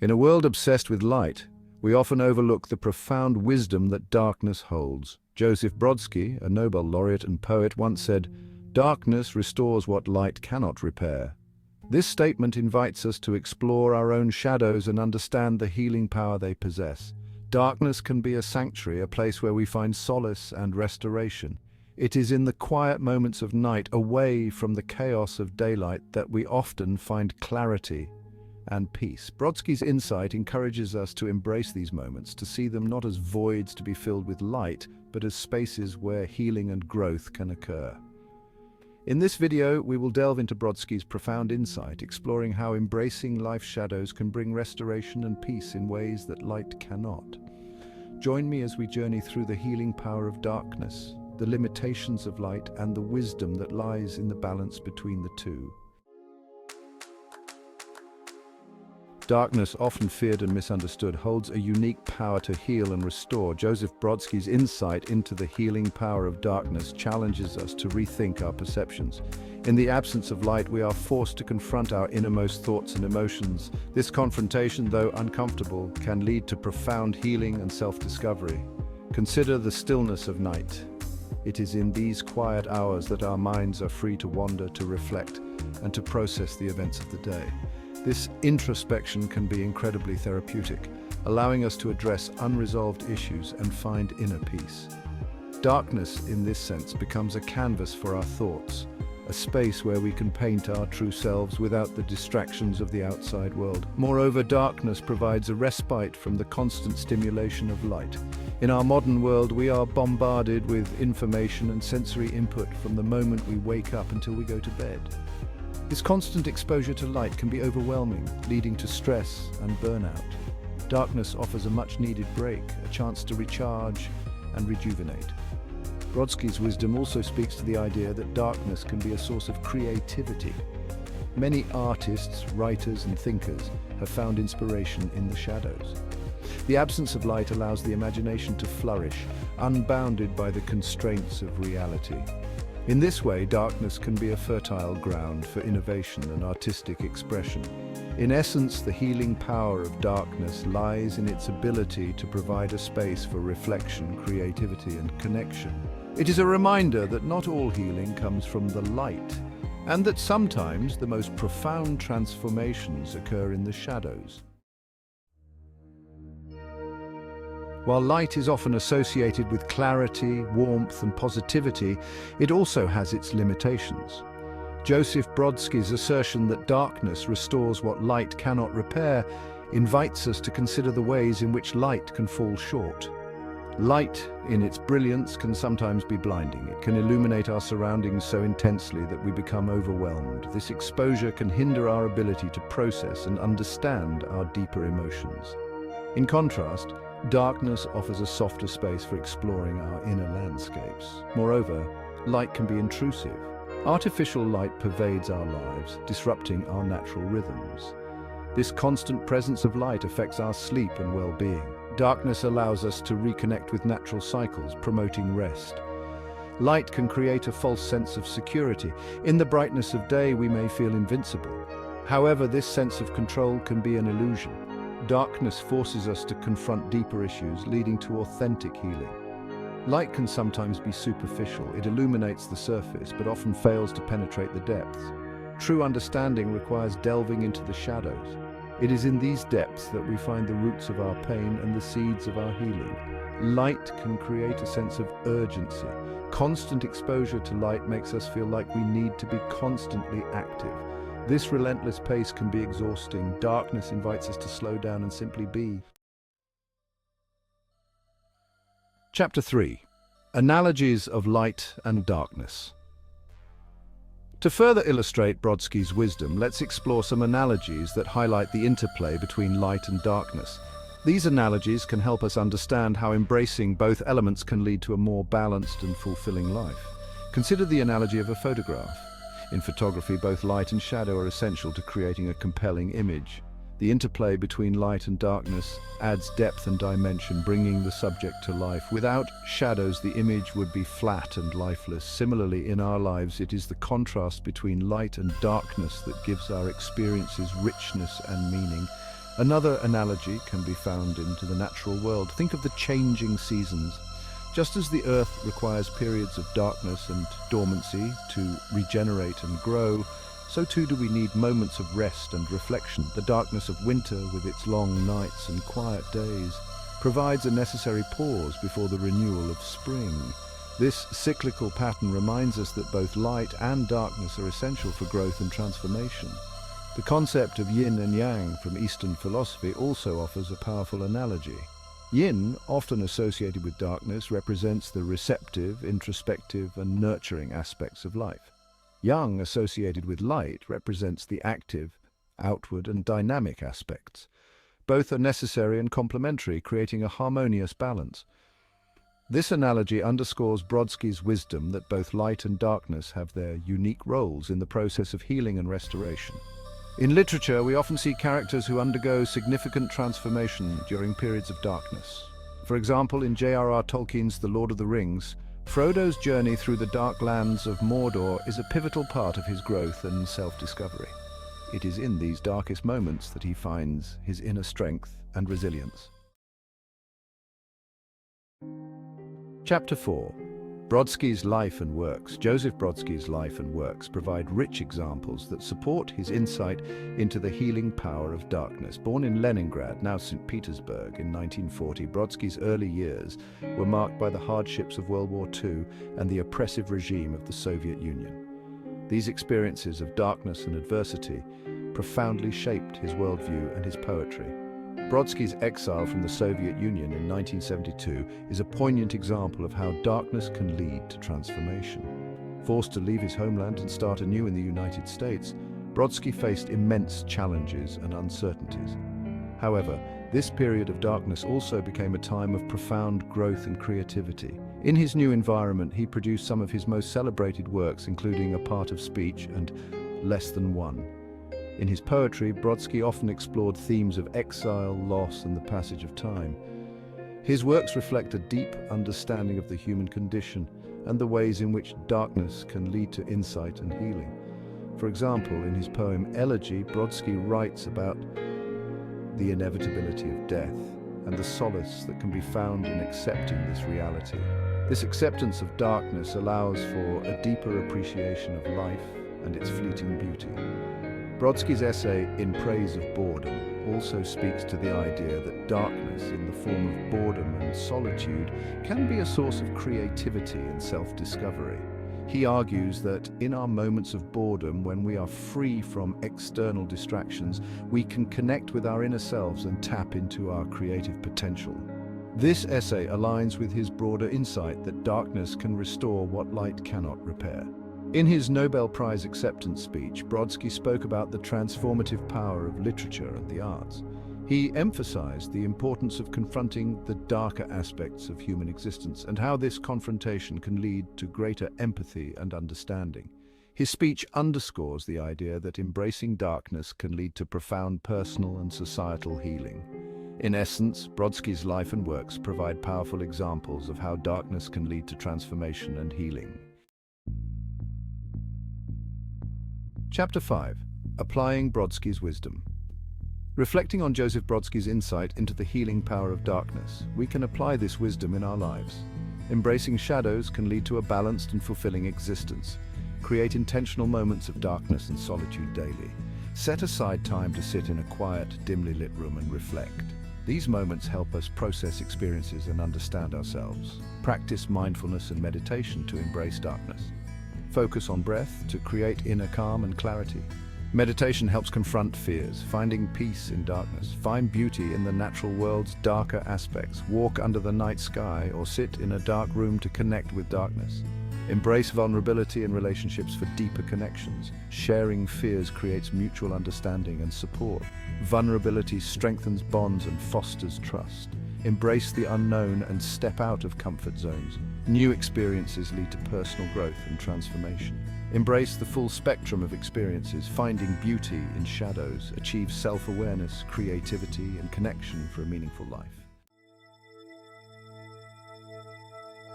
In a world obsessed with light, we often overlook the profound wisdom that darkness holds. Joseph Brodsky, a Nobel laureate and poet, once said, "Darkness restores what light cannot repair." This statement invites us to explore our own shadows and understand the healing power they possess. Darkness can be a sanctuary, a place where we find solace and restoration. It is in the quiet moments of night, away from the chaos of daylight, that we often find clarity and peace. Brodsky's insight encourages us to embrace these moments, to see them not as voids to be filled with light, but as spaces where healing and growth can occur. In this video, we will delve into Brodsky's profound insight, exploring how embracing life's shadows can bring restoration and peace in ways that light cannot. Join me as we journey through the healing power of darkness, the limitations of light, and the wisdom that lies in the balance between the two. Darkness, often feared and misunderstood, holds a unique power to heal and restore. Joseph Brodsky's insight into the healing power of darkness challenges us to rethink our perceptions. In the absence of light, we are forced to confront our innermost thoughts and emotions. This confrontation, though uncomfortable, can lead to profound healing and self-discovery. Consider the stillness of night. It is in these quiet hours that our minds are free to wander, to reflect, and to process the events of the day. This introspection can be incredibly therapeutic, allowing us to address unresolved issues and find inner peace. Darkness, in this sense, becomes a canvas for our thoughts, a space where we can paint our true selves without the distractions of the outside world. Moreover, darkness provides a respite from the constant stimulation of light. In our modern world, we are bombarded with information and sensory input from the moment we wake up until we go to bed. This constant exposure to light can be overwhelming, leading to stress and burnout. Darkness offers a much-needed break, a chance to recharge and rejuvenate. Brodsky's wisdom also speaks to the idea that darkness can be a source of creativity. Many artists, writers, and thinkers have found inspiration in the shadows. The absence of light allows the imagination to flourish, unbounded by the constraints of reality. In this way, darkness can be a fertile ground for innovation and artistic expression. In essence, the healing power of darkness lies in its ability to provide a space for reflection, creativity, and connection. It is a reminder that not all healing comes from the light, and that sometimes the most profound transformations occur in the shadows. While light is often associated with clarity, warmth, and positivity, it also has its limitations. Joseph Brodsky's assertion that darkness restores what light cannot repair invites us to consider the ways in which light can fall short. Light, in its brilliance, can sometimes be blinding. It can illuminate our surroundings so intensely that we become overwhelmed. This exposure can hinder our ability to process and understand our deeper emotions. In contrast, darkness offers a softer space for exploring our inner landscapes. Moreover, light can be intrusive. Artificial light pervades our lives, disrupting our natural rhythms. This constant presence of light affects our sleep and well-being. Darkness allows us to reconnect with natural cycles, promoting rest. Light can create a false sense of security. In the brightness of day, we may feel invincible. However, this sense of control can be an illusion. Darkness forces us to confront deeper issues, leading to authentic healing. Light can sometimes be superficial. It illuminates the surface, but often fails to penetrate the depths. True understanding requires delving into the shadows. It is in these depths that we find the roots of our pain and the seeds of our healing. Light can create a sense of urgency. Constant exposure to light makes us feel like we need to be constantly active. This relentless pace can be exhausting. Darkness invites us to slow down and simply be. Chapter 3. Analogies of Light and Darkness. To further illustrate Brodsky's wisdom, let's explore some analogies that highlight the interplay between light and darkness. These analogies can help us understand how embracing both elements can lead to a more balanced and fulfilling life. Consider the analogy of a photograph. In photography, both light and shadow are essential to creating a compelling image. The interplay between light and darkness adds depth and dimension, bringing the subject to life. Without shadows, the image would be flat and lifeless. Similarly, in our lives, it is the contrast between light and darkness that gives our experiences richness and meaning. Another analogy can be found into the natural world. Think of the changing seasons. Just as the earth requires periods of darkness and dormancy to regenerate and grow, so too do we need moments of rest and reflection. The darkness of winter, with its long nights and quiet days, provides a necessary pause before the renewal of spring. This cyclical pattern reminds us that both light and darkness are essential for growth and transformation. The concept of yin and yang from Eastern philosophy also offers a powerful analogy. Yin, often associated with darkness, represents the receptive, introspective, and nurturing aspects of life. Yang, associated with light, represents the active, outward, and dynamic aspects. Both are necessary and complementary, creating a harmonious balance. This analogy underscores Brodsky's wisdom that both light and darkness have their unique roles in the process of healing and restoration. In literature, we often see characters who undergo significant transformation during periods of darkness. For example, in J.R.R. Tolkien's The Lord of the Rings, Frodo's journey through the dark lands of Mordor is a pivotal part of his growth and self-discovery. It is in these darkest moments that he finds his inner strength and resilience. Chapter 4. Brodsky's life and works. Joseph Brodsky's life and works provide rich examples that support his insight into the healing power of darkness. Born in Leningrad, now St. Petersburg, in 1940, Brodsky's early years were marked by the hardships of World War II and the oppressive regime of the Soviet Union. These experiences of darkness and adversity profoundly shaped his worldview and his poetry. Brodsky's exile from the Soviet Union in 1972 is a poignant example of how darkness can lead to transformation. Forced to leave his homeland and start anew in the United States, Brodsky faced immense challenges and uncertainties. However, this period of darkness also became a time of profound growth and creativity. In his new environment, he produced some of his most celebrated works, including A Part of Speech and Less Than One. In his poetry, Brodsky often explored themes of exile, loss, and the passage of time. His works reflect a deep understanding of the human condition and the ways in which darkness can lead to insight and healing. For example, in his poem Elegy, Brodsky writes about the inevitability of death and the solace that can be found in accepting this reality. This acceptance of darkness allows for a deeper appreciation of life and its fleeting beauty. Brodsky's essay In Praise of Boredom also speaks to the idea that darkness, in the form of boredom and solitude, can be a source of creativity and self-discovery. He argues that in our moments of boredom, when we are free from external distractions, we can connect with our inner selves and tap into our creative potential. This essay aligns with his broader insight that darkness can restore what light cannot repair. In his Nobel Prize acceptance speech, Brodsky spoke about the transformative power of literature and the arts. He emphasized the importance of confronting the darker aspects of human existence and how this confrontation can lead to greater empathy and understanding. His speech underscores the idea that embracing darkness can lead to profound personal and societal healing. In essence, Brodsky's life and works provide powerful examples of how darkness can lead to transformation and healing. Chapter 5. Applying Brodsky's wisdom. Reflecting on Joseph Brodsky's insight into the healing power of darkness, we can apply this wisdom in our lives. Embracing shadows can lead to a balanced and fulfilling existence. Create intentional moments of darkness and solitude daily. Set aside time to sit in a quiet, dimly lit room and reflect. These moments help us process experiences and understand ourselves. Practice mindfulness and meditation to embrace darkness. Focus on breath to create inner calm and clarity. Meditation helps confront fears, finding peace in darkness. Find beauty in the natural world's darker aspects. Walk under the night sky or sit in a dark room to connect with darkness. Embrace vulnerability in relationships for deeper connections. Sharing fears creates mutual understanding and support. Vulnerability strengthens bonds and fosters trust. Embrace the unknown and step out of comfort zones. New experiences lead to personal growth and transformation. Embrace the full spectrum of experiences, finding beauty in shadows. Achieve self-awareness, creativity, and connection for a meaningful life.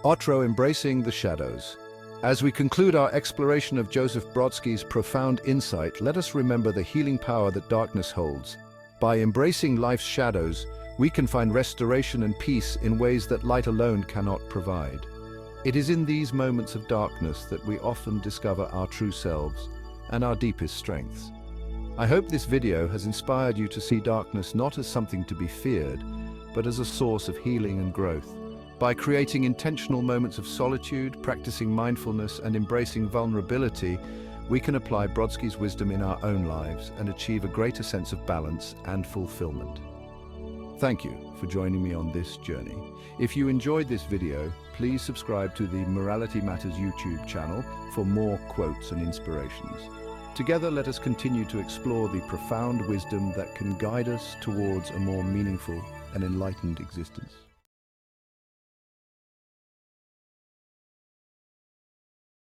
Otro, embracing the shadows. As we conclude our exploration of Joseph Brodsky's profound insight, let us remember the healing power that darkness holds. By embracing life's shadows, we can find restoration and peace in ways that light alone cannot provide. It is in these moments of darkness that we often discover our true selves and our deepest strengths. I hope this video has inspired you to see darkness not as something to be feared, but as a source of healing and growth. By creating intentional moments of solitude, practicing mindfulness, and embracing vulnerability, we can apply Brodsky's wisdom in our own lives and achieve a greater sense of balance and fulfillment. Thank you for joining me on this journey. If you enjoyed this video, please subscribe to the Morality Matters YouTube channel for more quotes and inspirations. Together, let us continue to explore the profound wisdom that can guide us towards a more meaningful and enlightened existence.